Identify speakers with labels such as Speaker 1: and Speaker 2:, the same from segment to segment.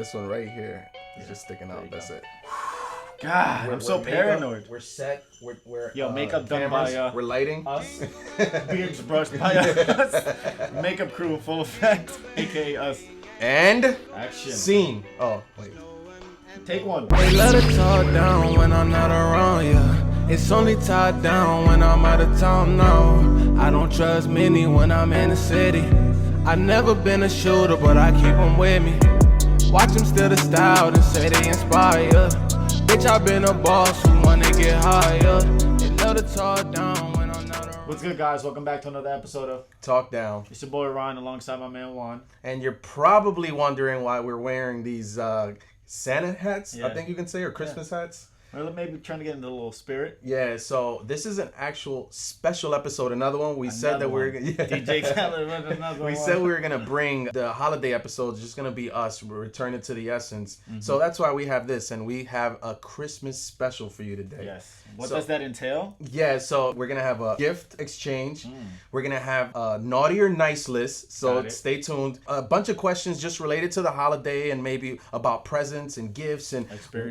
Speaker 1: this one right here is just sticking out. That's it.
Speaker 2: God, I'm so paranoid.
Speaker 1: We're set. We're
Speaker 2: Yo, makeup done by
Speaker 1: we're lighting
Speaker 2: us. Beards brushed by us. Makeup crew full effect, aka us.
Speaker 1: And
Speaker 2: action.
Speaker 1: Scene. Oh wait.
Speaker 2: Take one.
Speaker 3: They let it talk down when I'm not around, yeah. It's only tied down when I'm out of town now. I don't trust many when I'm in the city. I never been a shooter, but I keep them with me. Watch them steal the style and say they inspire. Bitch, I been a boss who wanna get higher. They let it talk down when I'm not around.
Speaker 2: What's good, guys? Welcome back to another episode of
Speaker 1: Talk Down.
Speaker 2: It's your boy Ryan alongside my man Juan.
Speaker 1: And you're probably wondering why we're wearing these Santa hats,
Speaker 2: Yeah.
Speaker 1: I think you can say, or Christmas hats.
Speaker 2: We're maybe trying to get into a little spirit.
Speaker 1: Yeah, so this is an actual special episode. Another one. We said that we're gonna
Speaker 2: DJ Khaled with another one.
Speaker 1: We said we were gonna bring the holiday episodes. Just gonna be us. We're returning to the essence.
Speaker 2: Mm-hmm.
Speaker 1: So that's why we have this, and we have a Christmas special for you today.
Speaker 2: Yes. What does that entail?
Speaker 1: Yeah, so we're gonna have a gift exchange. We're gonna have a naughty or nice list. So stay tuned. A bunch of questions just related to the holiday and maybe about presents and gifts and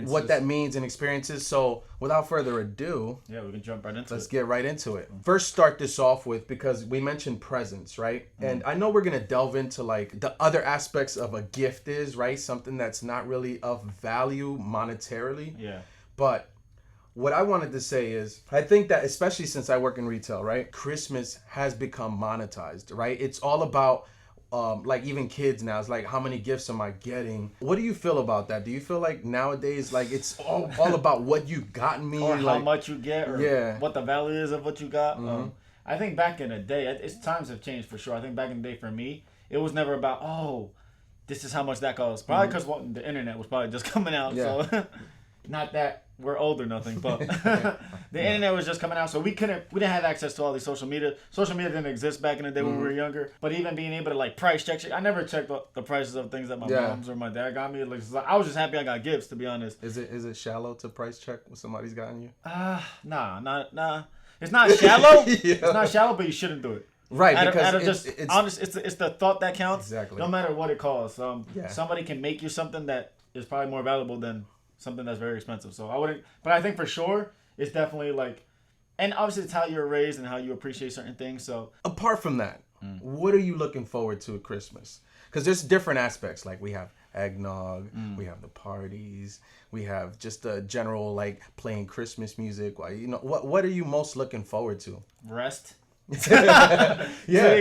Speaker 1: what that means and experiences. So without further ado,
Speaker 2: yeah, we can jump right into it.
Speaker 1: Let's get right into it. First, start this off with, because we mentioned presents, right? And I know we're gonna delve into like the other aspects of a gift is, right? Something that's not really of value monetarily.
Speaker 2: Yeah.
Speaker 1: But what I wanted to say is, I think that especially since I work in retail, right? Christmas has become monetized, right? It's all about like even kids now, it's like, how many gifts am I getting? What do you feel about that? Do you feel like nowadays, like it's all about what you got me,
Speaker 2: or
Speaker 1: like,
Speaker 2: how much you get, or what the value is of what you got? I think back in the day, times have changed for sure. I think back in the day for me, it was never about, this is how much that costs. Probably because the internet was probably just coming out.
Speaker 1: Yeah.
Speaker 2: So not that we're old or nothing, but the internet was just coming out, so we didn't have access to all these social media. Social media didn't exist back in the day when we were younger. But even being able to like price check, I never checked the prices of things that my mom's or my dad got me. Like, I was just happy I got gifts, to be honest.
Speaker 1: Is it shallow to price check what somebody's gotten you?
Speaker 2: Nah. It's not shallow. It's not shallow, but you shouldn't do it.
Speaker 1: Right,
Speaker 2: because it's the thought that counts.
Speaker 1: Exactly.
Speaker 2: No matter what it costs. Somebody can make you something that is probably more valuable than something that's very expensive. So I wouldn't, but I think for sure it's definitely like, and obviously it's how you're raised and how you appreciate certain things. So
Speaker 1: apart from that, what are you looking forward to at Christmas? Because there's different aspects. Like we have eggnog, we have the parties, we have just the general like playing Christmas music. What are you most looking forward to?
Speaker 2: Rest.
Speaker 1: Yeah,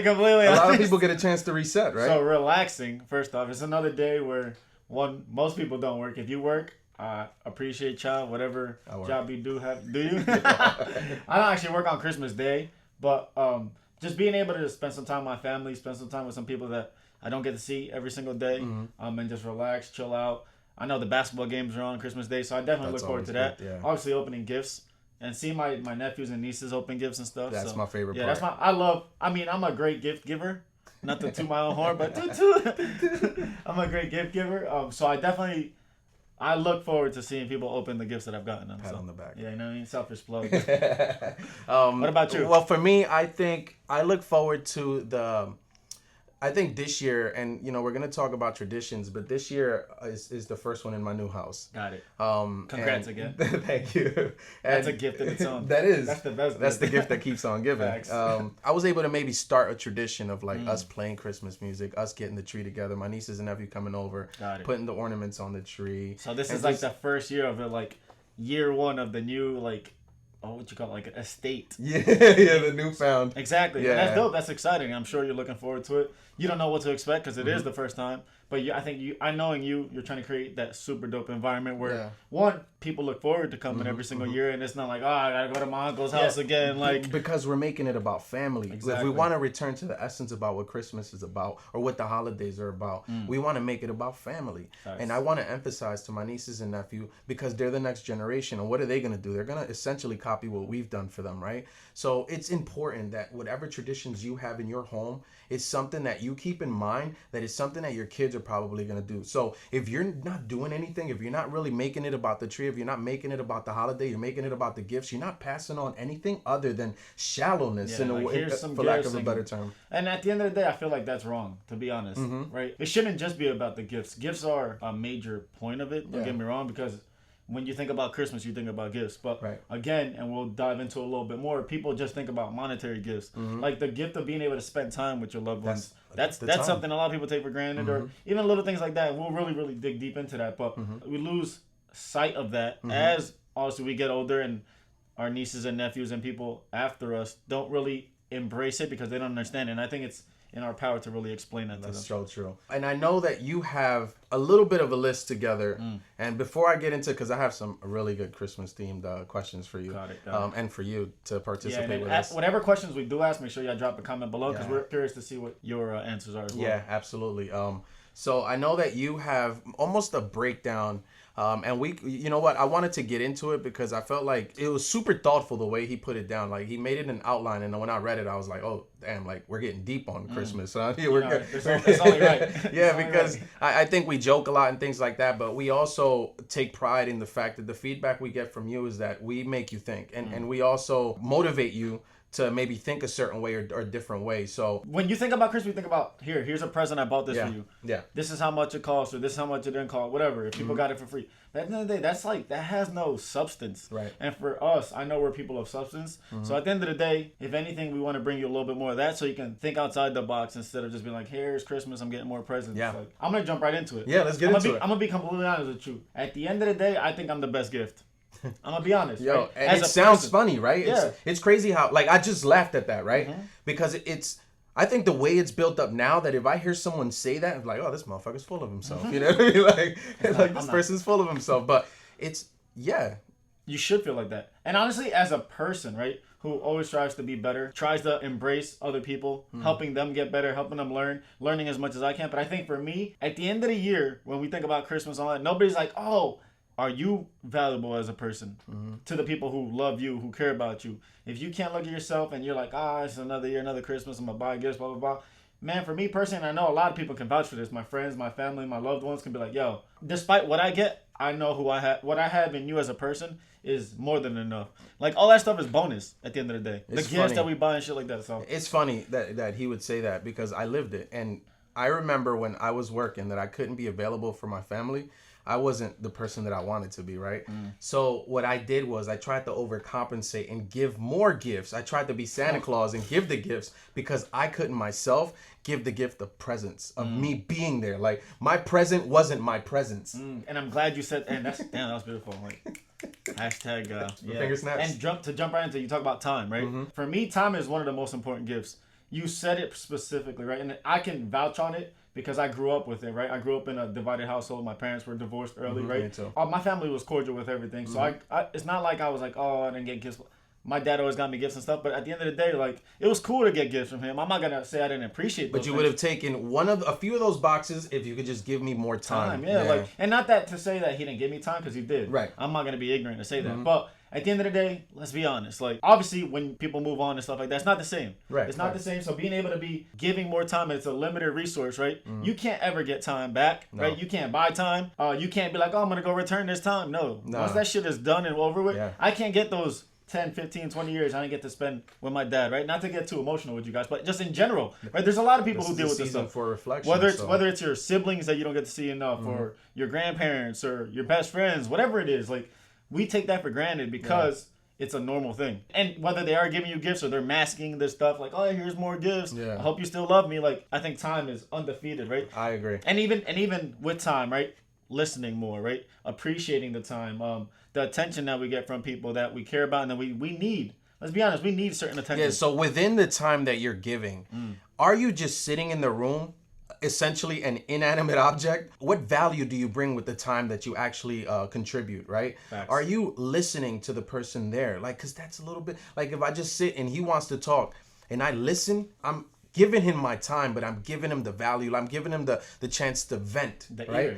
Speaker 2: completely
Speaker 1: a lot of people get a chance to reset, right?
Speaker 2: So relaxing. First off, it's another day where most people don't work. If you work, I appreciate y'all, whatever job you do have. Do you? I don't actually work on Christmas Day, but just being able to spend some time with my family, spend some time with some people that I don't get to see every single day, and just relax, chill out. I know the basketball games are on Christmas Day, so I definitely look forward to that.
Speaker 1: Good, yeah.
Speaker 2: Obviously, opening gifts and seeing my nephews and nieces open gifts and stuff.
Speaker 1: That's my favorite part.
Speaker 2: Yeah, I'm a great gift giver. Not to toot my own horn, but I'm a great gift giver. So I look forward to seeing people open the gifts that I've gotten them.
Speaker 1: Pat on the back.
Speaker 2: Yeah, you know what I mean? Selfish plug. What about you?
Speaker 1: Well, for me, I think I look forward to I think this year, and we're going to talk about traditions, but this year is the first one in my new house.
Speaker 2: Got it. Congrats again.
Speaker 1: Thank you.
Speaker 2: That's a gift in its own.
Speaker 1: That is.
Speaker 2: That's the best.
Speaker 1: That's the gift that keeps on giving. I was able to maybe start a tradition of like us playing Christmas music, us getting the tree together, my nieces and nephew coming over, putting the ornaments on the tree.
Speaker 2: So this is like the first year of it, like year one of the new like, what you call it, like an estate.
Speaker 1: Yeah, the newfound.
Speaker 2: Exactly.
Speaker 1: Yeah.
Speaker 2: And that's dope. That's exciting. I'm sure you're looking forward to it. You don't know what to expect because it is the first time. But knowing you're trying to create that super dope environment where people look forward to coming every single year, and it's not like, I gotta go to my uncle's house again. Like, because
Speaker 1: we're making it about family.
Speaker 2: Exactly.
Speaker 1: If we want to return to the essence about what Christmas is about or what the holidays are about, we want to make it about family. Nice. And I want to emphasize to my nieces and nephew, because they're the next generation, and what are they gonna do? They're gonna essentially copy what we've done for them, right? So it's important that whatever traditions you have in your home is something that you you keep in mind that it's something that your kids are probably going to do. So if you're not doing anything, if you're not really making it about the tree, if you're not making it about the holiday, you're making it about the gifts, you're not passing on anything other than shallowness,
Speaker 2: Yeah,
Speaker 1: in a
Speaker 2: like,
Speaker 1: way,
Speaker 2: here's some
Speaker 1: for lack
Speaker 2: gifts
Speaker 1: of a better term.
Speaker 2: And at the end of the day, I feel like that's wrong, to be honest, right? It shouldn't just be about the gifts. Gifts are a major point of it, don't get me wrong, because when you think about Christmas, you think about gifts. But again, and we'll dive into a little bit more, people just think about monetary gifts. Like the gift of being able to spend time with your loved ones. That's something a lot of people take for granted, or even little things like that. We'll really, really dig deep into that. But we lose sight of that as also we get older, and our nieces and nephews and people after us don't really embrace it because they don't understand it. And I think it's in our power to really explain that to them.
Speaker 1: That's so true. And I know that you have a little bit of a list together. And before I get into, because I have some really good Christmas themed questions for you.
Speaker 2: Got it.
Speaker 1: And for you to participate with
Speaker 2: us.
Speaker 1: us.
Speaker 2: Whatever questions we do ask, make sure y'all drop a comment below, because we're curious to see what your answers are as well.
Speaker 1: Yeah, absolutely. So I know that you have almost a breakdown. And you know what? I wanted to get into it because I felt like it was super thoughtful the way he put it down. Like he made it an outline, and when I read it, I was like, "Oh, damn! Like we're getting deep on Christmas." So
Speaker 2: it's only right.
Speaker 1: Yeah, because I think we joke a lot and things like that, but we also take pride in the fact that the feedback we get from you is that we make you think, and we also motivate you to maybe think a certain way or a different way. So
Speaker 2: when you think about Christmas, you think about here's a present, I bought this for you.
Speaker 1: Yeah.
Speaker 2: This is how much it costs, or this is how much it didn't cost, whatever. If people got it for free. But at the end of the day, that's like, that has no substance.
Speaker 1: Right.
Speaker 2: And for us, I know we're people of substance. So at the end of the day, if anything, we want to bring you a little bit more of that so you can think outside the box instead of just being like, here's Christmas, I'm getting more presents.
Speaker 1: Yeah.
Speaker 2: Like, I'm going to jump right into it.
Speaker 1: Yeah, let's get into it.
Speaker 2: I'm going to be completely honest with you. At the end of the day, I think I'm the best gift. I'm gonna be honest.
Speaker 1: Yo,
Speaker 2: right?
Speaker 1: and it sounds funny, right?
Speaker 2: Yeah.
Speaker 1: It's crazy how, like, I just laughed at that, right? Because I think the way it's built up now, that if I hear someone say that, I'm like, oh, this motherfucker's full of himself. You know what I mean? Like this person's full of himself. But you
Speaker 2: should feel like that. And honestly, as a person, right, who always strives to be better, tries to embrace other people, helping them get better, helping them learning as much as I can. But I think for me, at the end of the year, when we think about Christmas and all that, nobody's like, oh, are you valuable as a person to the people who love you, who care about you? If you can't look at yourself and you're like, it's another year, another Christmas, I'm going to buy gifts, blah, blah, blah. Man, for me personally, I know a lot of people can vouch for this. My friends, my family, my loved ones can be like, yo, despite what I get, I know what I have in you as a person is more than enough. Like, all that stuff is bonus at the end of the day. The gifts that we buy and shit like that. So
Speaker 1: it's funny that he would say that because I lived it. And I remember when I was working that I couldn't be available for my family. I wasn't the person that I wanted to be, right? So what I did was I tried to overcompensate and give more gifts. I tried to be Santa Claus and give the gifts because I couldn't myself give the gift of presence, of me being there. Like, my present wasn't my presence.
Speaker 2: And I'm glad you said, and that was beautiful. Like, hashtag,
Speaker 1: finger snaps.
Speaker 2: And jump right into, you talk about time, right? For me, time is one of the most important gifts. You said it specifically, right? And I can vouch on it because I grew up with it, right? I grew up in a divided household. My parents were divorced early, right?
Speaker 1: Me too.
Speaker 2: My family was cordial with everything. So I it's not like I was like, oh, I didn't get gifts. My dad always got me gifts and stuff, but at the end of the day, like, it was cool to get gifts from him. I'm not gonna say I didn't appreciate those
Speaker 1: But you would have taken a few of those boxes if you could just give me more time.
Speaker 2: Yeah, like, and not that to say that he didn't give me time, because he did.
Speaker 1: Right.
Speaker 2: I'm not gonna be ignorant to say that, but at the end of the day, let's be honest. Like, obviously, when people move on and stuff like that, it's not the same.
Speaker 1: Right.
Speaker 2: It's not the same. So being able to be giving more time, it's a limited resource, right? You can't ever get time back, right? You can't buy time. You can't be like, oh, I'm gonna go return this time. No. Once that shit is done and over with, I can't get those 10, 15, 20 years I didn't get to spend with my dad, right? Not to get too emotional with you guys, but just in general, right? There's a lot of people who deal with this stuff.
Speaker 1: For reflection,
Speaker 2: whether it's your siblings that you don't get to see enough, or your grandparents, or your best friends, whatever it is, like, we take that for granted because it's a normal thing. And whether they are giving you gifts or they're masking this stuff, like, oh, here's more gifts. I hope you still love me. Like, I think time is undefeated, right?
Speaker 1: I agree.
Speaker 2: And even with time, right? Listening more, right? Appreciating the time, the attention that we get from people that we care about and that we need. Let's be honest, we need certain attention.
Speaker 1: Yeah, so within the time that you're giving, are you just sitting in the room, essentially an inanimate object? What value do you bring with the time that you actually contribute, right?
Speaker 2: Facts.
Speaker 1: Are you listening to the person there? Like, because that's a little bit, like, if I just sit and he wants to talk and I listen, I'm giving him my time, but I'm giving him the value. I'm giving him the chance to vent, right?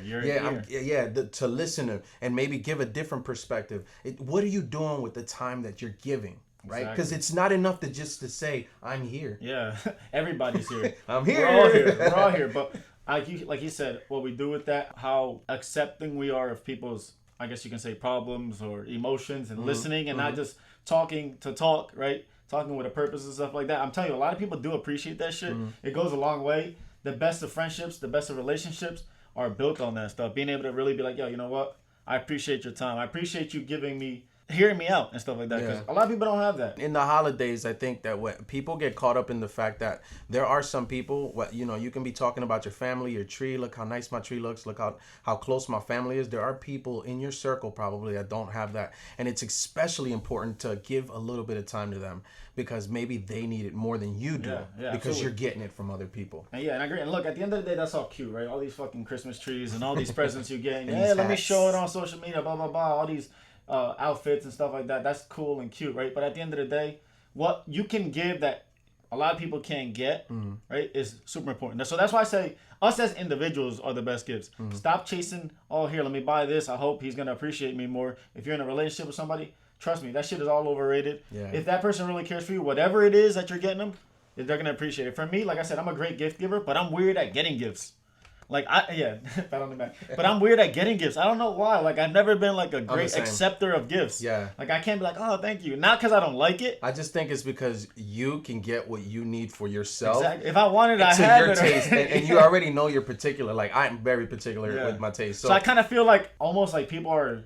Speaker 1: To listen to and maybe give a different perspective. What are you doing with the time that you're giving? right? Because it's not enough to just to say I'm here.
Speaker 2: Yeah, everybody's here.
Speaker 1: I'm here.
Speaker 2: We're all here. We're all here. But like you said, what we do with that, how accepting we are of people's, I guess you can say, problems or emotions, and listening, and not just talking to talk, right? Talking with a purpose and stuff like that. I'm telling you, a lot of people do appreciate that shit. It goes a long way. The best of friendships, the best of relationships are built on that stuff. Being able to really be like, yo, you know what? I appreciate your time. I appreciate you hearing me out and stuff like that. Because a lot of people don't have that.
Speaker 1: In the holidays, I think that when people get caught up in the fact that there are some people, you can be talking about your family, your tree. Look how nice my tree looks. Look how close my family is. There are people in your circle probably that don't have that. And it's especially important to give a little bit of time to them, because maybe they need it more than you do, because
Speaker 2: absolutely.
Speaker 1: You're getting it from other people.
Speaker 2: And I agree. And look, at the end of the day, that's all cute, right? All these fucking Christmas trees and all these presents you get. And let me show it on social media, blah, blah, blah. All these outfits and stuff like that. That's cool and cute, right? But at the end of the day, what you can give that a lot of people can't get, right, is super important. So that's why I say us as individuals are the best gifts. Stop chasing, oh, here, let me buy this. I hope he's going to appreciate me more. If you're in a relationship with somebody, trust me, that shit is all overrated. Yeah. If that person really cares for you, whatever it is that you're getting them, they're going to appreciate it. For me, like I said, I'm a great gift giver, but I'm weird at getting gifts. Like, pat on the back. But I'm weird at getting gifts. I don't know why. Like, I've never been, like, a great acceptor of gifts. Yeah. Like, I can't be like, oh, thank you. Not because I don't like it.
Speaker 1: I just think it's because you can get what you need for yourself.
Speaker 2: Exactly. If I wanted, I had
Speaker 1: your taste. And you already know you're particular. Like, I'm very particular with my taste.
Speaker 2: So I kind of feel like almost like people are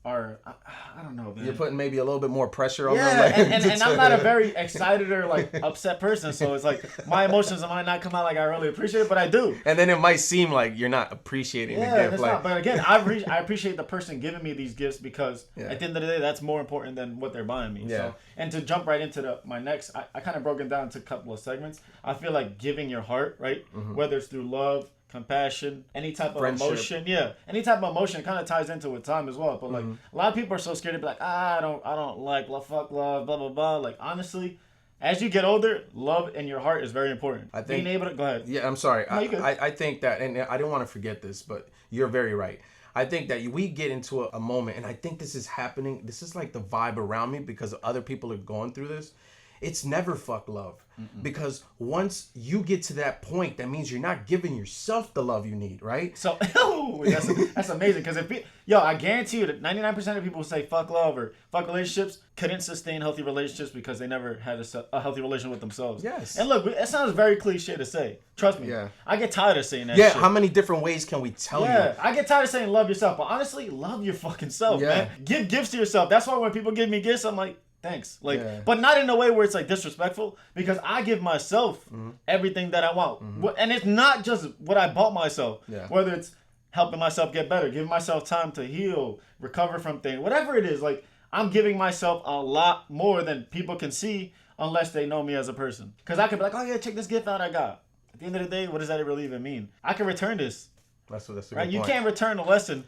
Speaker 2: I don't know, man.
Speaker 1: You're putting maybe a little bit more pressure on them.
Speaker 2: Like, and I'm not a very excited or like upset person, so it's like my emotions might not come out like I really appreciate it, but I do.
Speaker 1: And then it might seem like you're not appreciating the gift.
Speaker 2: It's not. But again, I appreciate the person giving me these gifts, because at the end of the day, that's more important than what they're buying me. So, and to jump right into my next, I kind of broke it down into a couple of segments. I feel like giving your heart, right? Whether it's through love, compassion, any type of emotion, any type of emotion kind of ties into with time as well. But like a lot of people are so scared to be like, I don't like fuck love, blah blah blah. Like, honestly, as you get older, love in your heart is very important. I think being able to go ahead.
Speaker 1: Yeah, I'm sorry. No, I think that, and I don't want to forget this, but you're very right. I think that we get into a moment, and I think this is happening. This is like the vibe around me, because other people are going through this. It's never fuck love. Because once you get to that point, that means you're not giving yourself the love you need, right?
Speaker 2: So, that's amazing. Because I guarantee you that 99% of people who say fuck love or fuck relationships couldn't sustain healthy relationships because they never had a healthy relationship with themselves.
Speaker 1: Yes.
Speaker 2: And look, it sounds very cliche to say. Trust me. Yeah. I get tired of saying that shit.
Speaker 1: How many different ways can we tell you?
Speaker 2: Yeah, I get tired of saying love yourself. But honestly, love your fucking self, man. Give gifts to yourself. That's why when people give me gifts, I'm like, thanks. But not in a way where it's like disrespectful, because I give myself everything that I want. And it's not just what I bought myself. Whether it's helping myself get better, giving myself time to heal, recover from things, whatever it is, like, I'm giving myself a lot more than people can see unless they know me as a person. Because I could be like, oh yeah, check this gift out I got. At the end of the day, what does that really even mean? I can return this.
Speaker 1: That's a good
Speaker 2: right? You can't return a lesson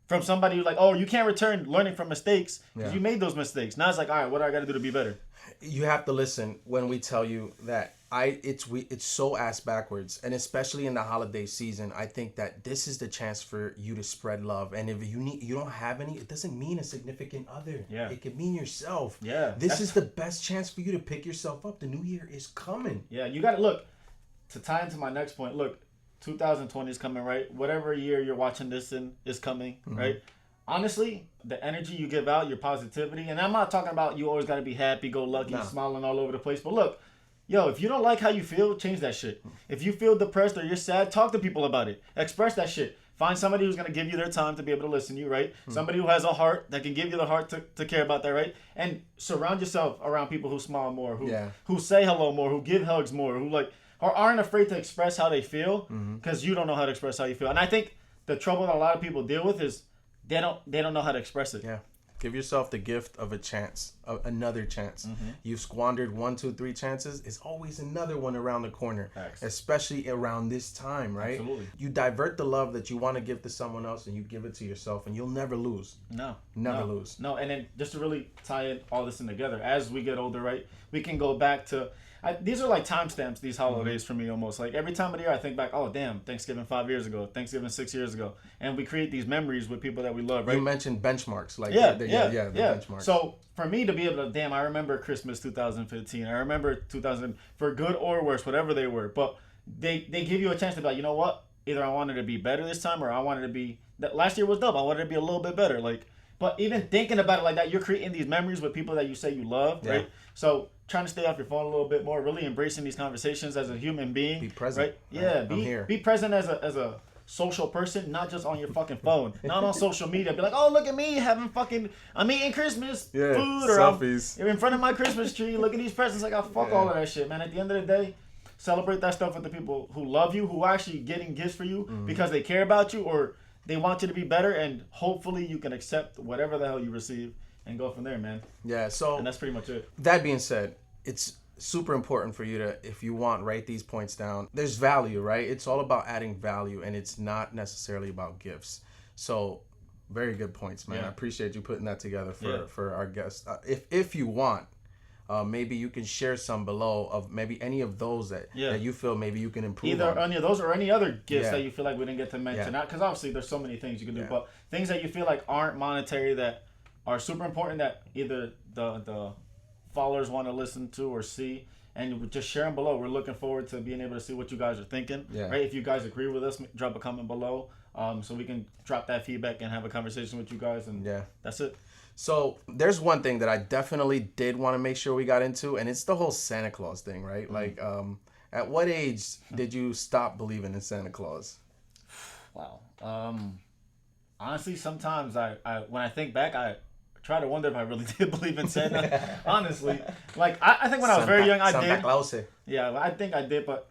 Speaker 2: from somebody who's like, oh, you can't return learning from mistakes because you made those mistakes. Now it's like, all right, what do I got to do to be better?
Speaker 1: You have to listen when we tell you that it's so ass backwards, and especially in the holiday season, I think that this is the chance for you to spread love. And if you don't have any, it doesn't mean a significant other. Yeah, it can mean yourself. Yeah, this is the best chance for you to pick yourself up. The new year is coming.
Speaker 2: Yeah, you got to look. To tie into my next point, look, 2020 is coming, right? Whatever year you're watching this in is coming, right? Honestly, the energy you give out, your positivity, and I'm not talking about you always got to be happy, go lucky, smiling all over the place. But look, if you don't like how you feel, change that shit. If you feel depressed or you're sad, talk to people about it. Express that shit. Find somebody who's going to give you their time to be able to listen to you, right? Somebody who has a heart that can give you the heart to care about that, right? And surround yourself around people who smile more, who say hello more, who give hugs more, who or aren't afraid to express how they feel, because you don't know how to express how you feel. And I think the trouble that a lot of people deal with is they don't know how to express it.
Speaker 1: Yeah. Give yourself the gift of a chance, another chance. You've squandered 1, 2, 3 chances. It's always another one around the corner, especially around this time, right? Absolutely. You divert the love that you want to give to someone else and you give it to yourself, and you'll never lose. Never lose.
Speaker 2: No, and then just to really tie all this in together, as we get older, right, we can go back to these are like timestamps, these holidays for me almost. Like every time of the year I think back, oh damn, Thanksgiving 5 years ago, Thanksgiving 6 years ago. And we create these memories with people that we love, right?
Speaker 1: You mentioned benchmarks. Like the benchmarks.
Speaker 2: So for me to be able to, damn, I remember Christmas 2015. I remember 2000, for good or worse, whatever they were. But they give you a chance to be like, you know what? Either I wanted to be better this time or I wanted to be, that last year was dope. I wanted to be a little bit better. Like, but even thinking about it like that, you're creating these memories with people that you say you love, right? So trying to stay off your phone a little bit more, really embracing these conversations as a human being.
Speaker 1: Be present.
Speaker 2: Right? Yeah,
Speaker 1: I'm here.
Speaker 2: Be present as a social person, not just on your fucking phone. Not on social media. Be like, oh, look at me having fucking, I'm eating Christmas food, or
Speaker 1: selfies.
Speaker 2: I'm in front of my Christmas tree. Look at these presents. Like, oh, fuck all of that shit, man. At the end of the day, celebrate that stuff with the people who love you, who are actually getting gifts for you because they care about you or they want you to be better, and hopefully you can accept whatever the hell you receive and go from there, man.
Speaker 1: Yeah, so...
Speaker 2: And that's pretty much it.
Speaker 1: That being said, it's super important for you to, if you want, write these points down. There's value, right? It's all about adding value, and it's not necessarily about gifts. So, very good points, man.
Speaker 2: Yeah.
Speaker 1: I appreciate you putting that together for our guests. If you want, maybe you can share some below of maybe any of those that you feel maybe you can improve
Speaker 2: Either
Speaker 1: on.
Speaker 2: any of those or any other gifts that you feel like we didn't get to mention.
Speaker 1: Yeah.
Speaker 2: Because obviously there's so many things you can do, but things that you feel like aren't monetary that are super important that either the followers want to listen to or see, and just share them below. We're looking forward to being able to see what you guys are thinking.
Speaker 1: Yeah.
Speaker 2: Right? If you guys agree with us, drop a comment below so we can drop that feedback and have a conversation with you guys. And that's it.
Speaker 1: So there's one thing that I definitely did want to make sure we got into, and it's the whole Santa Claus thing, right? Like, at what age did you stop believing in Santa Claus?
Speaker 2: Wow. Honestly, sometimes I when I think back, I try to wonder if I really did believe in Santa. Honestly, like I think when I was very young, I did.
Speaker 1: Claus.
Speaker 2: Yeah, I think I did, but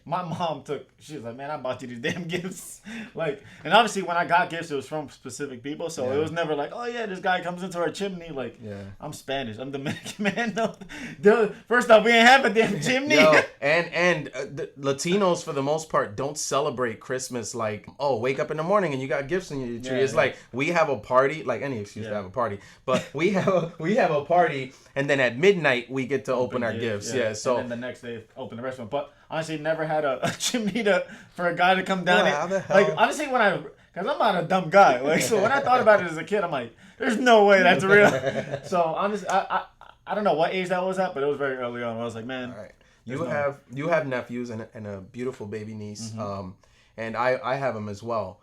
Speaker 2: my mom she was like, man, I bought you these damn gifts. Like, and obviously when I got gifts, it was from specific people. So it was never like, oh yeah, this guy comes into our chimney. Like, I'm Spanish. I'm Dominican, man. No, dude, first off, we ain't have a damn chimney.
Speaker 1: Yo, and the Latinos, for the most part, don't celebrate Christmas like, oh, wake up in the morning and you got gifts in your tree. It's like, we have a party, like any excuse to have a party. But we have a party, and then at midnight, we get to open our gifts. So
Speaker 2: and then the next day, open the restaurant. But honestly, never had a chimney for a guy to come down. Like, honestly, because I'm not a dumb guy. Like, so when I thought about it as a kid, I'm like, there's no way that's real. So honestly, I don't know what age that was at, but it was very early on. I was like, man.
Speaker 1: All right. You have nephews and a beautiful baby niece, and I have them as well.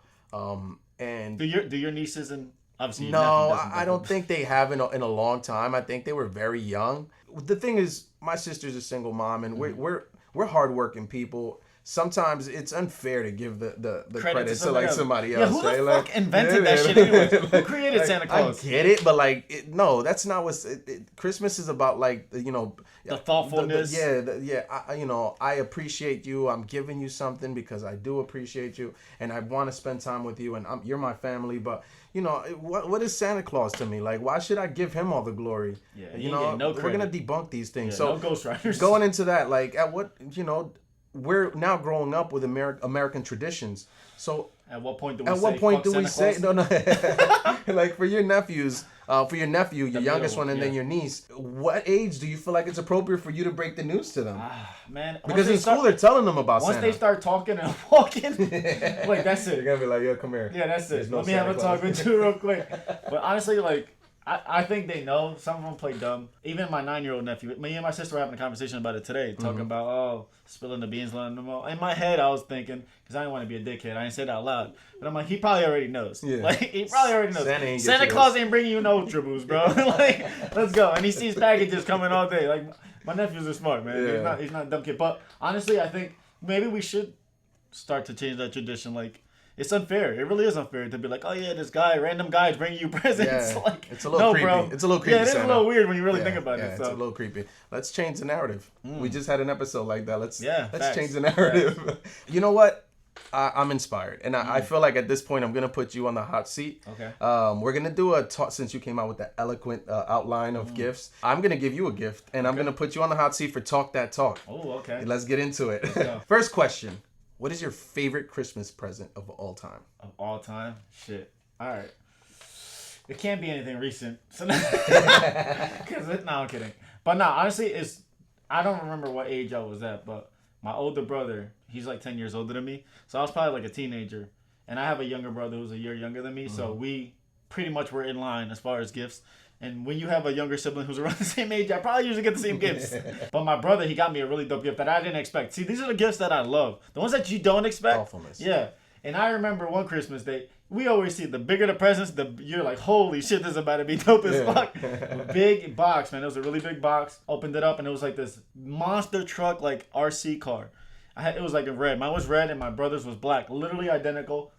Speaker 1: And
Speaker 2: do your nieces and obviously your
Speaker 1: no,
Speaker 2: nephew doesn't
Speaker 1: I don't think they have in a long time. I think they were very young. The thing is, my sister's a single mom, and we're hardworking people. Sometimes it's unfair to give the credit to like somebody else.
Speaker 2: Who the
Speaker 1: right?
Speaker 2: fuck invented that shit anyway? Who created Santa Claus?
Speaker 1: I get it, but like, no, that's not what Christmas is about. Like,
Speaker 2: the thoughtfulness.
Speaker 1: I appreciate you. I'm giving you something because I do appreciate you, and I want to spend time with you, and you're my family. But what is Santa Claus to me? Like, why should I give him all the glory?
Speaker 2: Yeah,
Speaker 1: we're gonna debunk these things.
Speaker 2: So no Ghost Riders.
Speaker 1: Going into that, like, at what we're now growing up with American traditions. So
Speaker 2: at what point do we say
Speaker 1: no? Like, for your nephews, your youngest one, and then your niece, what age do you feel like it's appropriate for you to break the news to them?
Speaker 2: Man,
Speaker 1: because in school they're telling them about
Speaker 2: Santa.
Speaker 1: Santa.
Speaker 2: Once they start talking and walking, like, that's it.
Speaker 1: You're gonna be like, yo, come here.
Speaker 2: Yeah, that's it. Let me have a talk with you real quick. But honestly, like, I think they know. Some of them play dumb. Even my 9-year-old nephew. Me and my sister were having a conversation about it today, talking about, spilling the beans, letting them all. In my head, I was thinking, because I didn't want to be a dickhead, I didn't say it out loud. But I'm like, he probably already knows. Yeah. Like, he probably already knows. Santa Claus ain't bringing you no tribbles, bro. Like, let's go. And he sees packages coming all day. Like, my nephews are smart, man. Yeah. He's not a dumb kid. But honestly, I think maybe we should start to change that tradition. Like, it's unfair. It really is unfair to be like, oh yeah, this guy, random guy's bringing you presents.
Speaker 1: Yeah.
Speaker 2: Like,
Speaker 1: it's a little creepy.
Speaker 2: Bro.
Speaker 1: It's a little creepy.
Speaker 2: Yeah, it is a little weird when you really think about it.
Speaker 1: So. It's a little creepy. Let's change the narrative. We just had an episode like that. Let's change the narrative. You know what? I'm inspired, and I feel like at this point I'm gonna put you on the hot seat.
Speaker 2: Okay.
Speaker 1: We're gonna do a talk since you came out with that eloquent outline of gifts. I'm gonna give you a gift, and I'm gonna put you on the hot seat for Talk That Talk.
Speaker 2: Oh, okay.
Speaker 1: Let's get into it. First question. What is your favorite Christmas present of all time?
Speaker 2: Of all time? Shit. All right. It can't be anything recent. So, no, I'm kidding. But no, honestly, I don't remember what age I was at, but my older brother, he's like 10 years older than me. So I was probably like a teenager. And I have a younger brother who's a year younger than me. Mm-hmm. So we pretty much were in line as far as gifts. And when you have a younger sibling who's around the same age, I probably usually get the same gifts. But my brother, he got me a really dope gift that I didn't expect. See, these are the gifts that I love. The ones that you don't expect.
Speaker 1: Awfulness.
Speaker 2: Yeah. And I remember one Christmas day, we always see the bigger the presents, you're like, holy shit, this is about to be dope as fuck. Big box, man. It was a really big box. Opened it up, and it was like this monster truck, like RC car. It was like in red. Mine was red, and my brother's was black. Literally identical.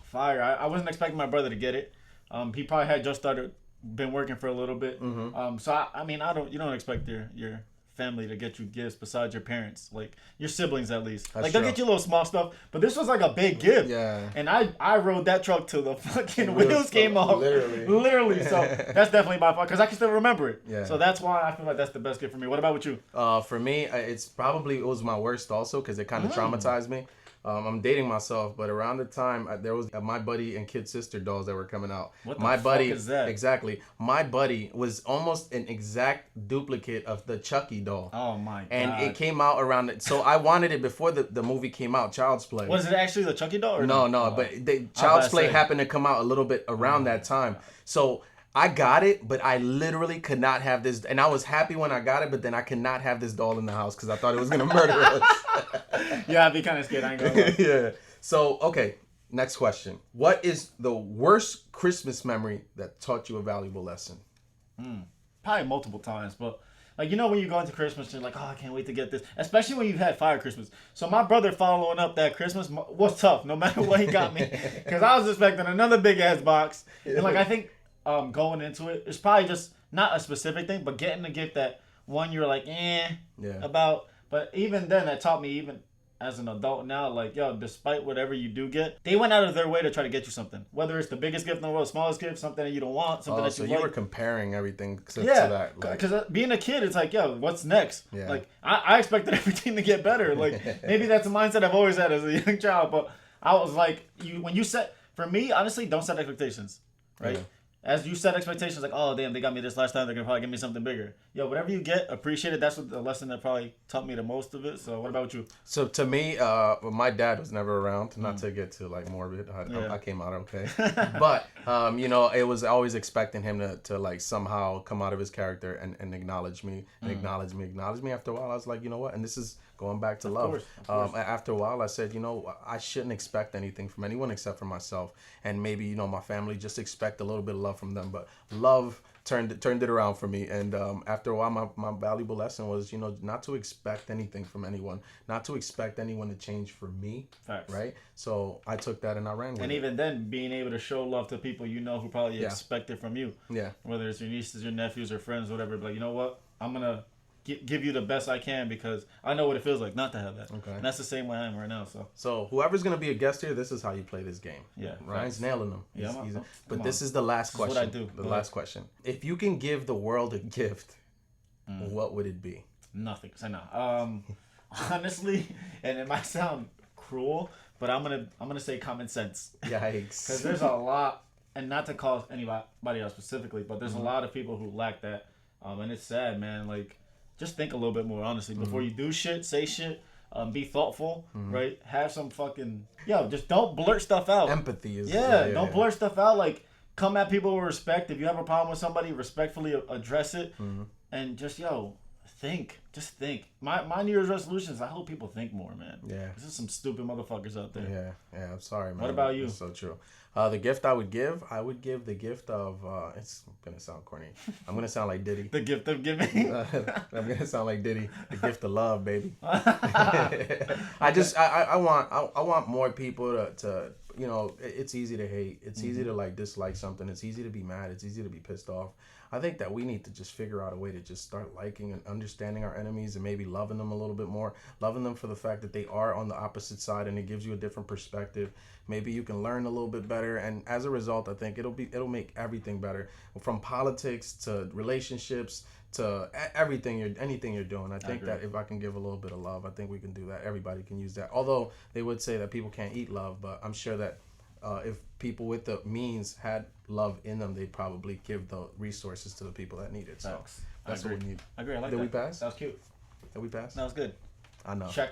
Speaker 2: Fire. I wasn't expecting my brother to get it. He probably had just been working for a little bit. Mm-hmm. So you don't expect your family to get you gifts besides your parents, like your siblings at least. That's like they'll get you little small stuff, but this was like a big gift. Yeah. And I rode that truck till the fucking wheels came off. Literally. So that's definitely by far, because I can still remember it. Yeah. So that's why I feel like that's the best gift for me. What about with you?
Speaker 1: For me, it was my worst also, because it kind of traumatized me. I'm dating myself, but around the time there was my buddy and kid sister dolls that were coming out.
Speaker 2: What the fuck is that?
Speaker 1: Exactly. My buddy was almost an exact duplicate of the Chucky doll.
Speaker 2: Oh my god.
Speaker 1: And it came out around it. So I wanted it before the movie came out, Child's Play.
Speaker 2: Was it actually the Chucky doll or
Speaker 1: no? No, but Child's Play happened to come out a little bit around that time. So I got it, but I literally could not have this. And I was happy when I got it, but then I could not have this doll in the house because I thought it was going to murder us.
Speaker 2: Yeah, I'd be kind of scared. I ain't gonna lie.
Speaker 1: Yeah. So, okay, next question. What is the worst Christmas memory that taught you a valuable lesson?
Speaker 2: Probably multiple times, but like, you know, when you go into Christmas, you're like, oh, I can't wait to get this. Especially when you've had Fire Christmas. So my brother following up that Christmas was tough, no matter what he got me. Because I was expecting another big-ass box. And like, I think going into it, it's probably just not a specific thing, but getting a gift that one you're like, about. But even then, that taught me, even as an adult now, like, yo, despite whatever you do get, they went out of their way to try to get you something. Whether it's the biggest gift in the world, smallest gift, something that you don't want, something that you like.
Speaker 1: So you were comparing everything to that.
Speaker 2: Because being a kid, it's like, yo, what's next? Yeah. Like, I expected everything to get better. Like, maybe that's a mindset I've always had as a young child, but I was like, for me, honestly, don't set expectations, right? Yeah. As you set expectations, like, oh, damn, they got me this last time, they're going to probably give me something bigger. Yo, whatever you get, appreciate it. That's what the lesson that probably taught me the most of it. So what about you?
Speaker 1: So to me, my dad was never around, not to get to like morbid. I came out okay. But, it was always expecting him to like somehow come out of his character and acknowledge me and acknowledge me. After a while, I was like, you know what? And this is going back to love. Of course. After a while, I said, I shouldn't expect anything from anyone except for myself. And maybe, my family, just expect a little bit of love from them. But love turned it around for me. And after a while, my valuable lesson was, not to expect anything from anyone, not to expect anyone to change for me. Facts. Right? So I took that and I ran with it.
Speaker 2: And even then, being able to show love to people who probably expect it from you. Yeah. Whether it's your nieces, your nephews, or friends, whatever. But you know what? I'm going to give you the best I can because I know what it feels like not to have that. Okay. And that's the same way I am right now.
Speaker 1: So whoever's going to be a guest here, this is how you play this game. Yeah. Ryan's nailing them. But this is the last question. This is what I do. The last question. If you can give the world a gift, what would it be?
Speaker 2: Nothing. So no. Honestly, and it might sound cruel, but I'm gonna say common sense.
Speaker 1: Yikes.
Speaker 2: Because there's a lot, and not to call anybody else specifically, but there's a lot of people who lack that. And it's sad, man. Like, just think a little bit more, honestly. Before you do shit, say shit, be thoughtful, right? Have some fucking... just don't blurt stuff out.
Speaker 1: Empathy is...
Speaker 2: don't blurt stuff out. Like, come at people with respect. If you have a problem with somebody, respectfully address it. And just, think. Just think. My New Year's resolutions, I hope people think more, man. Yeah. There's some stupid motherfuckers out there.
Speaker 1: Yeah, I'm sorry, man.
Speaker 2: What about you?
Speaker 1: That's so true. The gift I would give the gift of, it's going to sound corny. I'm going to sound like Diddy.
Speaker 2: The gift of giving?
Speaker 1: I'm going to sound like Diddy. The gift of love, baby. I want more people to it's easy to hate. It's easy to like dislike something. It's easy to be mad. It's easy to be pissed off. I think that we need to just figure out a way to just start liking and understanding our enemies and maybe loving them a little bit more. Loving them for the fact that they are on the opposite side and it gives you a different perspective. Maybe you can learn a little bit better, and as a result, I think it'll make everything better, from politics to relationships to anything you're doing. I think that if I can give a little bit of love, I think we can do that. Everybody can use that. Although they would say that people can't eat love, but I'm sure that if people with the means had love in them, they'd probably give the resources to the people that need it. So that's what we need.
Speaker 2: I agree. I like
Speaker 1: that. Did we pass?
Speaker 2: That was cute.
Speaker 1: Did we pass?
Speaker 2: That was good.
Speaker 1: I know.
Speaker 2: Check.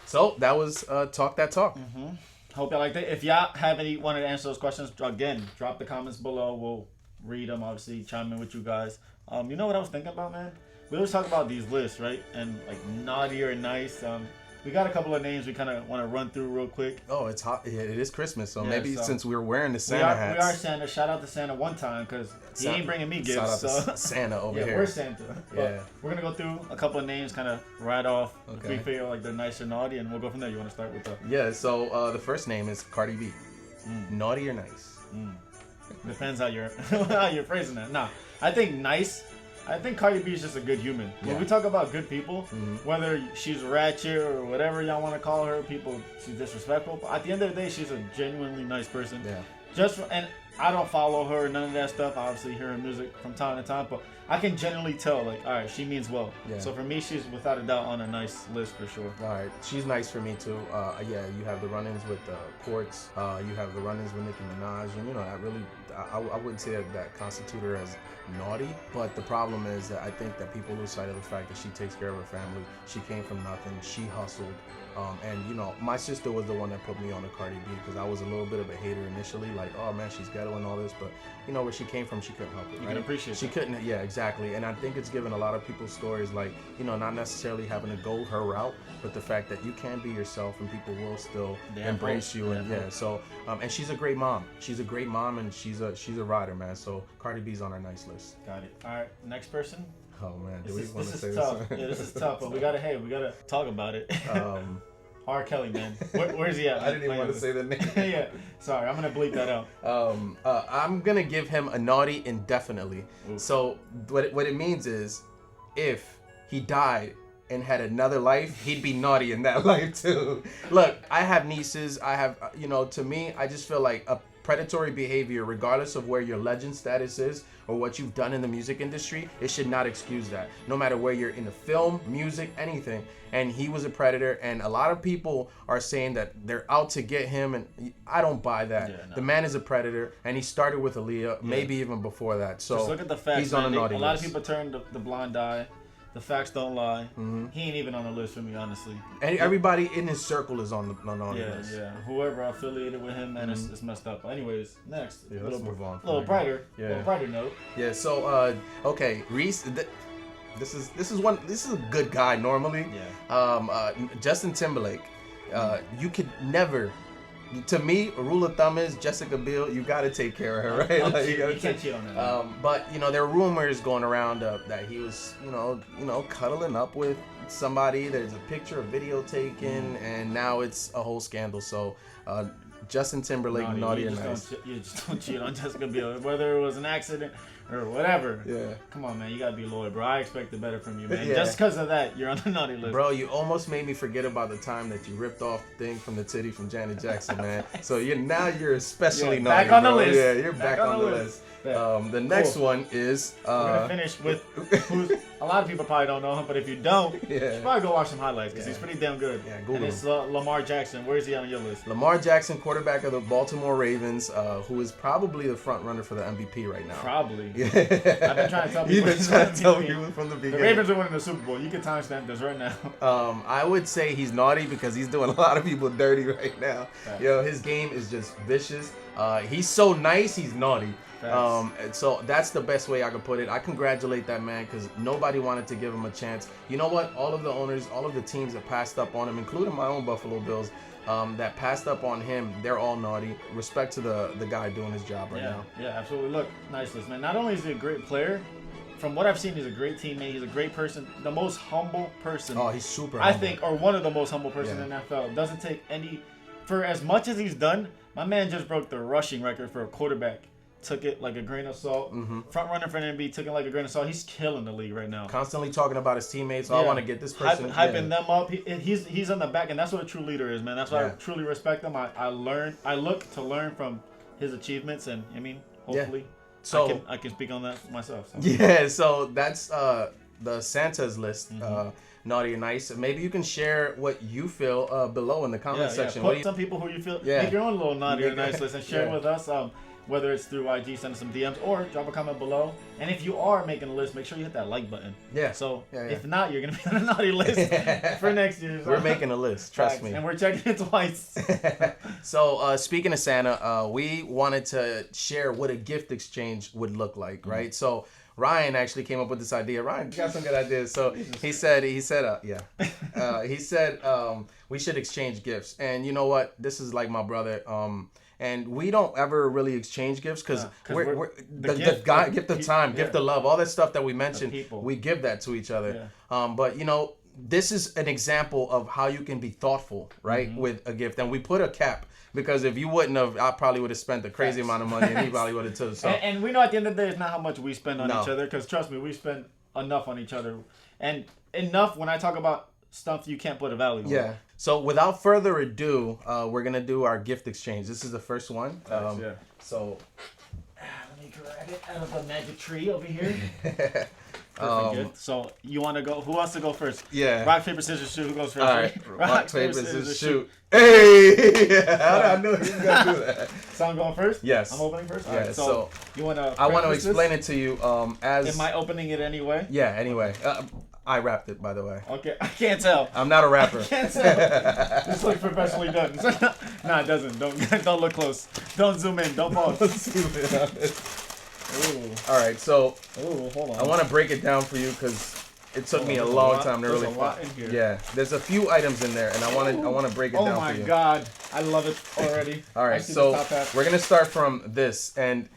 Speaker 1: So that was Talk That Talk.
Speaker 2: Mm-hmm. Hope y'all liked it. If y'all have any wanted to answer those questions, again, drop the comments below. We'll read them, obviously, chime in with you guys. You know what I was thinking about, man? We always talk about these lists, right? And like naughty or nice. We got a couple of names we kind of want to run through real quick.
Speaker 1: Oh, it's hot. Yeah, it is Christmas, so
Speaker 2: Yeah,
Speaker 1: maybe
Speaker 2: so
Speaker 1: since we're wearing the Santa hats.
Speaker 2: We are Santa. Shout out to Santa one time because he ain't bringing me gifts.
Speaker 1: Shout out
Speaker 2: So
Speaker 1: to Santa over
Speaker 2: yeah,
Speaker 1: here.
Speaker 2: we're Santa. But
Speaker 1: Yeah.
Speaker 2: we're gonna go through a couple of names, kind of right off. If
Speaker 1: Okay.
Speaker 2: we feel like they're nice or naughty, and we'll go from there. You want to start with the?
Speaker 1: Yeah. So the first name is Cardi B. Naughty or nice?
Speaker 2: Depends how you're how you're phrasing that. Nah, I think nice. I think Cardi B is just a good human. When
Speaker 1: Yeah.
Speaker 2: we talk about good people, whether she's ratchet or whatever y'all want to call her, people she's disrespectful. But at the end of the day, she's a genuinely nice person.
Speaker 1: Yeah.
Speaker 2: And I don't follow her, none of that stuff. I obviously hear her music from time to time, but I can genuinely tell, like, all right, she means well.
Speaker 1: Yeah.
Speaker 2: So for me, she's without a doubt on a nice list for sure.
Speaker 1: All right, she's nice for me too. Yeah, you have the run-ins with Quartz. You have the run-ins with Nicki Minaj, and I wouldn't say that constitute her as naughty. But the problem is that I think that people lose sight of the fact that she takes care of her family. She came from nothing. She hustled. And my sister was the one that put me on the Cardi B because I was a little bit of a hater initially, like, oh man, she's ghetto and all this, but where she came from, she couldn't help it.
Speaker 2: You
Speaker 1: right?
Speaker 2: can appreciate
Speaker 1: she
Speaker 2: that.
Speaker 1: couldn't, yeah, exactly. And I think it's given a lot of people stories like, not necessarily having to go her route, but the fact that you can be yourself and people will still embrace you. And yeah, so and she's a great mom. She's a great mom and she's a rider, man. So Cardi B's on our nice list.
Speaker 2: Got it. All right, next person.
Speaker 1: Oh man, do we want to
Speaker 2: This
Speaker 1: say
Speaker 2: is
Speaker 1: this?
Speaker 2: tough. Yeah, this is tough, but we gotta talk about it. R. Kelly, man. Where's he at?
Speaker 1: I didn't even want to say the name.
Speaker 2: Yeah, sorry, I'm gonna bleep that out.
Speaker 1: I'm gonna give him a naughty indefinitely.
Speaker 2: Ooh.
Speaker 1: So what it means is, if he died and had another life, he'd be naughty in that life too. Look, I have nieces. I have, to me, I just feel like a predatory behavior, regardless of where your legend status is or what you've done in the music industry, it should not excuse that. No matter where you're in the film, music, anything. And he was a predator, and a lot of people are saying that they're out to get him, and I don't buy that.
Speaker 2: Yeah, no.
Speaker 1: The man is a predator, and he started with Aaliyah, maybe even before that. So
Speaker 2: just look at the facts.
Speaker 1: he's on a naughty
Speaker 2: A lot
Speaker 1: list.
Speaker 2: of people turn the blind eye. The facts don't lie. He ain't even on the list for me, honestly.
Speaker 1: And everybody in his circle is on the naughty
Speaker 2: Yeah,
Speaker 1: list.
Speaker 2: yeah. Whoever affiliated with him, man, it's messed up. But anyways, next.
Speaker 1: Yeah, let's move on.
Speaker 2: A little brighter.
Speaker 1: Yeah.
Speaker 2: Little brighter note.
Speaker 1: Yeah. So okay, Reese. This is a good guy normally.
Speaker 2: Yeah.
Speaker 1: Justin Timberlake. You could never. To me, a rule of thumb is Jessica Biel. You got to take care of her, right? Like,
Speaker 2: You can't cheat on that.
Speaker 1: But there are rumors going around that he was, cuddling up with somebody. There's a picture, a video taken, and now it's a whole scandal. So, Justin Timberlake, naughty and nice.
Speaker 2: You just don't cheat on Jessica Biel, whether it was an accident or whatever.
Speaker 1: Yeah.
Speaker 2: Come on, man. You gotta be loyal, bro. I expected better from you, man.
Speaker 1: Yeah.
Speaker 2: Just because of that, you're on the naughty list.
Speaker 1: Bro, you almost made me forget about the time that you ripped off the thing from the titty from Janet Jackson, man. So you're especially
Speaker 2: Yeah,
Speaker 1: naughty,
Speaker 2: back on the
Speaker 1: bro.
Speaker 2: list.
Speaker 1: Yeah, you're back on the list.
Speaker 2: Bet.
Speaker 1: The next
Speaker 2: Cool.
Speaker 1: one is
Speaker 2: We're gonna finish with who's a lot of people probably don't know him, but if you don't, you should probably go watch some highlights because he's pretty damn good.
Speaker 1: Yeah, Google
Speaker 2: and it's Lamar Jackson. Where is he on your list?
Speaker 1: Lamar Jackson, quarterback of the Baltimore Ravens, who is probably the front runner for the MVP right now.
Speaker 2: Probably.
Speaker 1: Yeah.
Speaker 2: I've been trying to tell people.
Speaker 1: You've been trying to tell people from the
Speaker 2: The
Speaker 1: beginning.
Speaker 2: Ravens are winning the Super Bowl. You can timestamp this right now.
Speaker 1: I would say he's naughty because he's doing a lot of people dirty right now.
Speaker 2: Facts.
Speaker 1: His game is just vicious. He's so nice, he's naughty.
Speaker 2: Facts.
Speaker 1: And so that's the best way I could put it. I congratulate that man because nobody wanted to give him a chance. You know what? All of the owners, all of the teams that passed up on him, including my own Buffalo Bills, that passed up on him, they're all naughty. Respect to the guy doing his job right now.
Speaker 2: Yeah, absolutely. Look, nice list, man. Not only is he a great player, from what I've seen, he's a great teammate. He's a great person. The most humble person.
Speaker 1: Oh, he's super
Speaker 2: I
Speaker 1: humble.
Speaker 2: think, or one of the most humble person in the NFL. Doesn't take any, for as much as he's done, my man just broke the rushing record for a quarterback. Took it like a grain of salt. Front runner for an NBA, took it like a grain of salt. He's killing the league right now.
Speaker 1: Constantly talking about his teammates. I want to get this person.
Speaker 2: Hyping them up. He's on the back, and that's what a true leader is, man. That's why I truly respect him. I look to learn from his achievements, and I mean, hopefully,
Speaker 1: so
Speaker 2: I can speak on that myself. So.
Speaker 1: Yeah, so that's the Santa's list. Naughty or nice. Maybe you can share what you feel below in the comment section.
Speaker 2: Put some people who you feel make your own little naughty or nice list and share it with us. whether it's through IG, send us some DMs, or drop a comment below. And if you are making a list, make sure you hit that like button.
Speaker 1: Yeah.
Speaker 2: So
Speaker 1: Yeah.
Speaker 2: if not, you're gonna be on a naughty list for next year. So.
Speaker 1: We're making a list, trust me.
Speaker 2: And we're checking it twice.
Speaker 1: So speaking of Santa, we wanted to share what a gift exchange would look like, right? So Ryan actually came up with this idea. Ryan got some good ideas. So he said, we should exchange gifts. And you know what? This is like my brother. And we don't ever really exchange gifts because we're the gift of time, gift of love, all that stuff that we mentioned. We give that to each other. Yeah. But you know, this is an example of how you can be thoughtful, right, with a gift. And we put a cap. Because if you wouldn't have, I probably would have spent a crazy amount of money, and he probably would have too. So.
Speaker 2: And we know at the end of the day, it's not how much we spend on each other. Because trust me, we spend enough on each other, and enough when I talk about stuff you can't put a value on.
Speaker 1: Yeah. So without further ado, we're gonna do our gift exchange. This is the first one.
Speaker 2: Yeah.
Speaker 1: So
Speaker 2: let me grab it out of the magic tree over here. Perfect. So you want to go? Who wants to go first?
Speaker 1: Yeah.
Speaker 2: Rock, paper, scissors, shoot. Who goes first?
Speaker 1: All right. Rock, paper, scissors, shoot.
Speaker 2: Hey!
Speaker 1: I knew he was gonna do that.
Speaker 2: So I'm going first.
Speaker 1: Yes.
Speaker 2: I'm opening first. All
Speaker 1: yeah.
Speaker 2: right, so you want to?
Speaker 1: I want to explain it to you. As.
Speaker 2: Am I opening it anyway?
Speaker 1: Yeah. Anyway. I rapped it, by the way.
Speaker 2: Okay, I can't tell.
Speaker 1: I'm not a rapper.
Speaker 2: I can't tell. This looks professionally done. Nah, it doesn't. Don't look close. Don't zoom in. Don't pause. Ooh.
Speaker 1: All right, so
Speaker 2: hold on.
Speaker 1: I want to break it down for you because it took me a long time to really.
Speaker 2: There's a lot in here.
Speaker 1: Yeah, there's a few items in there, and I want to break it down for you.
Speaker 2: Oh my God, I love it already.
Speaker 1: All right, so we're gonna start from this, and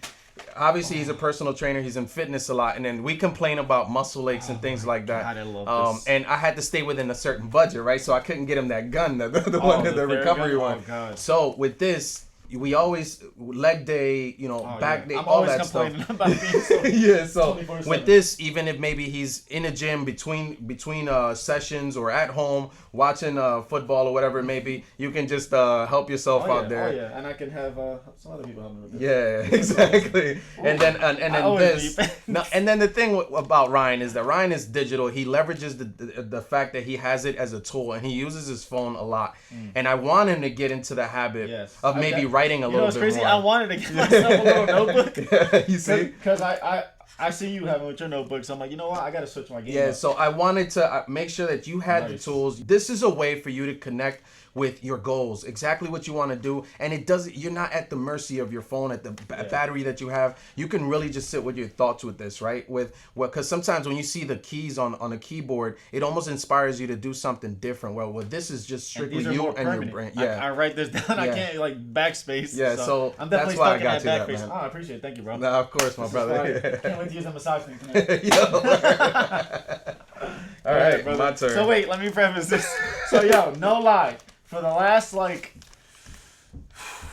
Speaker 1: obviously he's a personal trainer. He's in fitness a lot, and then we complain about muscle aches and things like that.
Speaker 2: God, I love this.
Speaker 1: And I had to stay within a certain budget, right? So I couldn't get him that gun, the recovery one.
Speaker 2: Oh God.
Speaker 1: So with this. We always leg day, back day, all that stuff.
Speaker 2: I'm always complaining about being so.
Speaker 1: Yeah, so
Speaker 2: 24/7.
Speaker 1: with this, even if maybe he's in a gym between sessions or at home watching football or whatever it may be, you can just help yourself out there.
Speaker 2: Oh yeah, and I can have some other people help me with this.
Speaker 1: Yeah, exactly. And then this. No, and then the thing about Ryan is that Ryan is digital. He leverages the fact that he has it as a tool, and he uses his phone a lot. And I want him to get into the habit of maybe writing a little bit
Speaker 2: crazy?
Speaker 1: more.
Speaker 2: I wanted to get myself a little notebook.
Speaker 1: You see?
Speaker 2: Because I see you having with your notebook, so I'm like, you know what? I got to switch my game up.
Speaker 1: So I wanted to make sure that you had the tools. This is a way for you to connect with your goals, exactly what you want to do, and you're not at the mercy of your phone, at the battery that you have. You can really just sit with your thoughts with this, right? Because sometimes when you see the keys on a keyboard, it almost inspires you to do something different. Well, this is just strictly you and your brain. Yeah,
Speaker 2: I write this down. I can't backspace.
Speaker 1: Yeah, so
Speaker 2: I'm definitely
Speaker 1: that's why I
Speaker 2: stuck
Speaker 1: got
Speaker 2: in that
Speaker 1: you
Speaker 2: backspace.
Speaker 1: that, man.
Speaker 2: Oh, I appreciate it. Thank you, bro.
Speaker 1: No, of course, my brother.
Speaker 2: Can't wait to use that massage thing tonight.
Speaker 1: All right, my turn.
Speaker 2: So wait, let me preface this. So no lie. For the last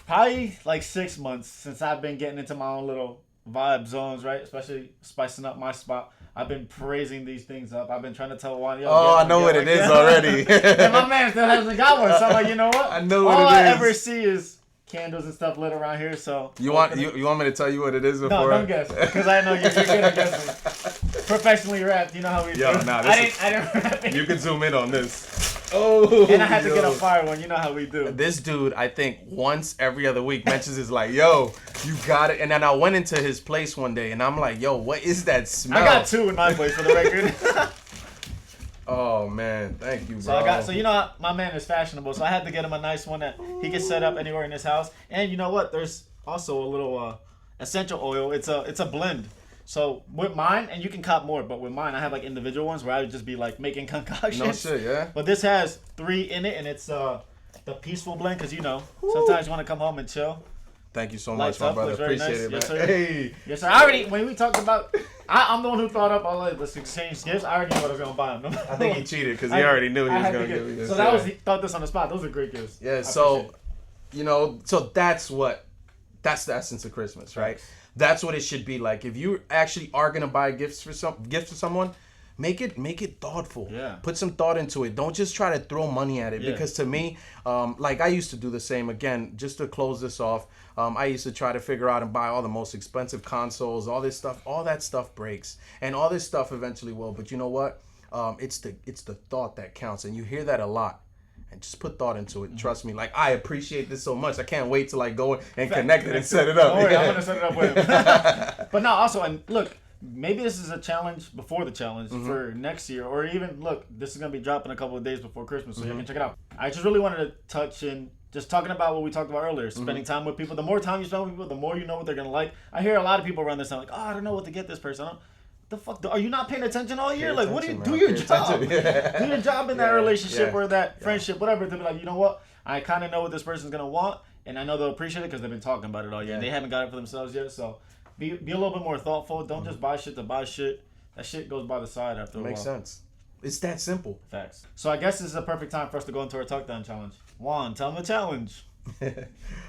Speaker 2: probably 6 months since I've been getting into my own little vibe zones, right? Especially spicing up my spot. I've been praising these things up. I've been trying to tell Juan,
Speaker 1: I know what it is already.
Speaker 2: And my man still hasn't got one. So I'm like, you know what?
Speaker 1: I know what it is.
Speaker 2: All I ever see is candles and stuff lit around here. So
Speaker 1: you want me to tell you what it is before?
Speaker 2: No, don't guess, because I know you're good at guessing. Professionally wrapped, you know how we do. I didn't wrap it.
Speaker 1: You can zoom in on this. Oh,
Speaker 2: and I had to get a fire one. You know how we do.
Speaker 1: This dude, I think once every other week mentions is like, yo, you got it. And then I went into his place one day and I'm like, yo, what is that smell?
Speaker 2: I got 2 in my place for the record.
Speaker 1: Oh man, thank you, bro.
Speaker 2: So my man is fashionable, so I had to get him a nice one that he can set up anywhere in his house. And you know what? There's also a little essential oil. It's a blend. So with mine, and you can cop more, but with mine, I have individual ones where I would just be making concoctions.
Speaker 1: No shit, yeah.
Speaker 2: But this has 3 in it, and it's the peaceful blend, because sometimes you want to come home and chill.
Speaker 1: Thank you so much, my brother. Appreciate it, man.
Speaker 2: Yes, sir.
Speaker 1: Hey.
Speaker 2: Yes, sir. When we talked about, I'm the one who thought up all this exchange gifts. I already knew what I was going to buy him.
Speaker 1: I think he cheated because he already knew he was going to give me this.
Speaker 2: So he thought this on the spot. Those are great gifts.
Speaker 1: Yeah, so that's the essence of Christmas, right? That's what it should be like. If you actually are going to buy gifts for someone, make it thoughtful.
Speaker 2: Yeah.
Speaker 1: Put some thought into it. Don't just try to throw money at it.
Speaker 2: Yeah.
Speaker 1: Because to me, I used to do the same. Again, just to close this off, I used to try to figure out and buy all the most expensive consoles, all this stuff. All that stuff breaks. And all this stuff eventually will. But you know what? It's the thought that counts. And you hear that a lot. and just put thought into it. Trust me, like I appreciate this so much. I can't wait to like go and connect it and set it up.
Speaker 2: Don't worry, I'm gonna set it up with him. But no, also, and look, maybe this is a challenge before the challenge for next year, or even look, this is gonna be dropping a couple of days before Christmas, so you can check it out. I just really wanted to touch in. Just talking about what we talked about earlier, spending time with people. The more time you spend with people, the more you know what they're gonna like. I hear a lot of people around this time like, oh, I don't know what to get this person. The fuck? Are you not paying attention all year? Like, what do you do your job? Do your job in that relationship or that friendship, whatever. To be like, you know what? I kind of know what this person's gonna want, and I know they'll appreciate it because they've been talking about it all year. And they haven't got it for themselves yet. So be a little bit more thoughtful. Don't just buy shit to buy shit. That shit goes by the side after a while.
Speaker 1: Makes sense. It's that simple.
Speaker 2: Facts. So I guess this is a perfect time for us to go into our Talk Down challenge. Juan, tell them the challenge.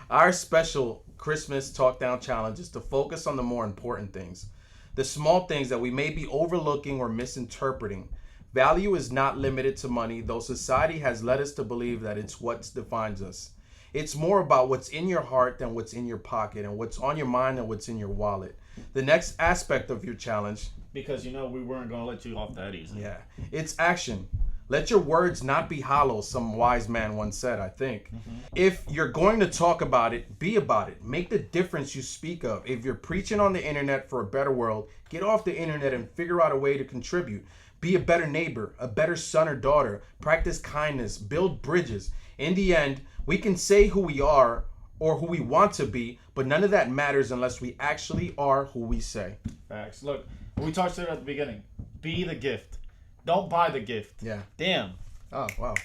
Speaker 1: Our special Christmas Talk Down challenge is to focus on the more important things, the small things that we may be overlooking or misinterpreting. Value is not limited to money, though society has led us to believe that it's what defines us. It's more about what's in your heart than what's in your pocket, and what's on your mind than what's in your wallet. The next aspect of your challenge,
Speaker 2: because you know we weren't going to let you off that easy.
Speaker 1: Yeah, it's action. Let your words not be hollow, some wise man once said, I think. If you're going to talk about it, be about it. Make the difference you speak of. If you're preaching on the internet for a better world, get off the internet and figure out a way to contribute. Be a better neighbor, a better son or daughter. Practice kindness, build bridges. In the end, we can say who we are or who we want to be, but none of that matters unless we actually are who we say.
Speaker 2: Facts. Look, we talked about it at the beginning. Be the gift. Don't buy the gift.
Speaker 1: Yeah.
Speaker 2: Damn.
Speaker 1: Oh, wow.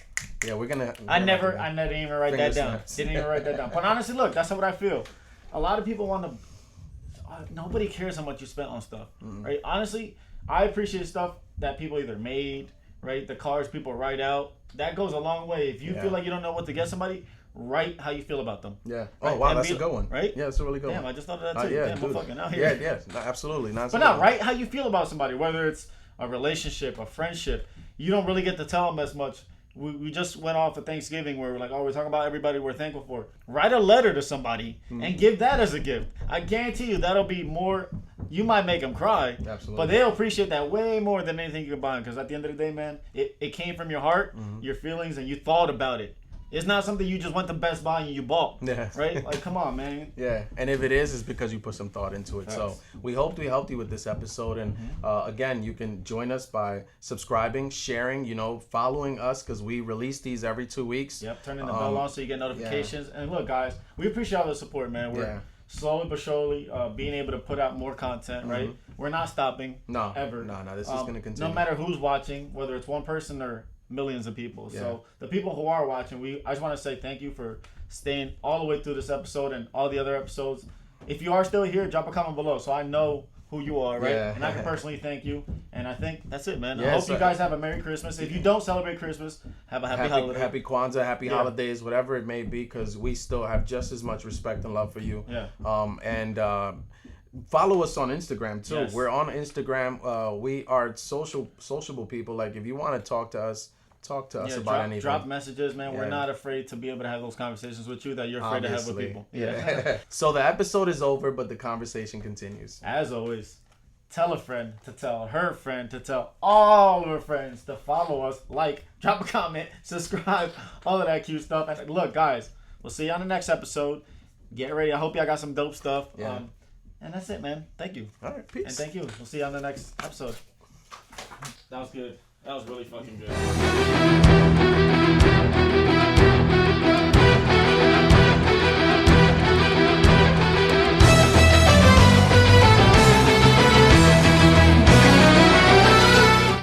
Speaker 1: Yeah, we're gonna.
Speaker 2: I didn't even write that down. Didn't even write that down. But honestly, look, that's what I feel. A lot of people want to. Nobody cares how much you spent on stuff, right? Honestly, I appreciate stuff that people either made, right? The cards people write out. That goes a long way. If you feel like you don't know what to get somebody, write how you feel about them.
Speaker 1: Yeah.
Speaker 2: Right?
Speaker 1: Oh, wow,
Speaker 2: and
Speaker 1: that's a good one.
Speaker 2: Right?
Speaker 1: Yeah, that's a really good one.
Speaker 2: Damn, I just thought of that too.
Speaker 1: Yeah,
Speaker 2: Damn,
Speaker 1: dude.
Speaker 2: I'm fucking out here.
Speaker 1: Yeah, no, absolutely.
Speaker 2: But no, write how you feel about somebody, whether it's a relationship, a friendship. You don't really get to tell them as much. We just went off of Thanksgiving where we're like, oh, we're talking about everybody we're thankful for. Write a letter to somebody and give that as a gift. I guarantee you that'll be more. You might make them cry,
Speaker 1: Absolutely.
Speaker 2: but they'll appreciate that way more than anything you can buy them. Because at the end of the day, man, it came from your heart, your feelings, and you thought about it. It's not something you just went to Best Buy and you bought.
Speaker 1: Yeah.
Speaker 2: Right? Like, come on, man.
Speaker 1: Yeah. And if it is, it's because you put some thought into it. So we hope we helped you with this episode. And again, you can join us by subscribing, sharing, following us, because we release these every 2 weeks.
Speaker 2: Yep. Turning the bell on so you get notifications. Yeah. And look, guys, we appreciate all the support, man. We're slowly but surely being able to put out more content, right? We're not stopping.
Speaker 1: No.
Speaker 2: Ever.
Speaker 1: No. This is going to continue.
Speaker 2: No matter who's watching, whether it's one person or millions of people. Yeah. So the people who are watching, I just want to say thank you for staying all the way through this episode and all the other episodes. If you are still here, drop a comment below so I know who you are, right? Yeah. And I can personally thank you. And I think that's it, man. I hope you guys have a Merry Christmas. If you don't celebrate Christmas, have a happy holiday.
Speaker 1: Happy Kwanzaa, happy holidays, whatever it may be, because we still have just as much respect and love for you. Yeah. Follow us on Instagram too. Yes. We're on Instagram. We are sociable people. Like if you want to talk to us about anything.
Speaker 2: Drop messages, man. Yeah. We're not afraid to be able to have those conversations with you that you're afraid to have with people.
Speaker 1: Yeah. So the episode is over, but the conversation continues.
Speaker 2: As always, tell a friend to tell her friend to tell all of her friends to follow us, drop a comment, subscribe, all of that cute stuff. And look, guys, we'll see you on the next episode. Get ready. I hope y'all got some dope stuff. Yeah. And that's it, man. Thank you.
Speaker 1: All right, peace.
Speaker 2: And thank you. We'll see you on the next episode. That was good. That was really fucking good.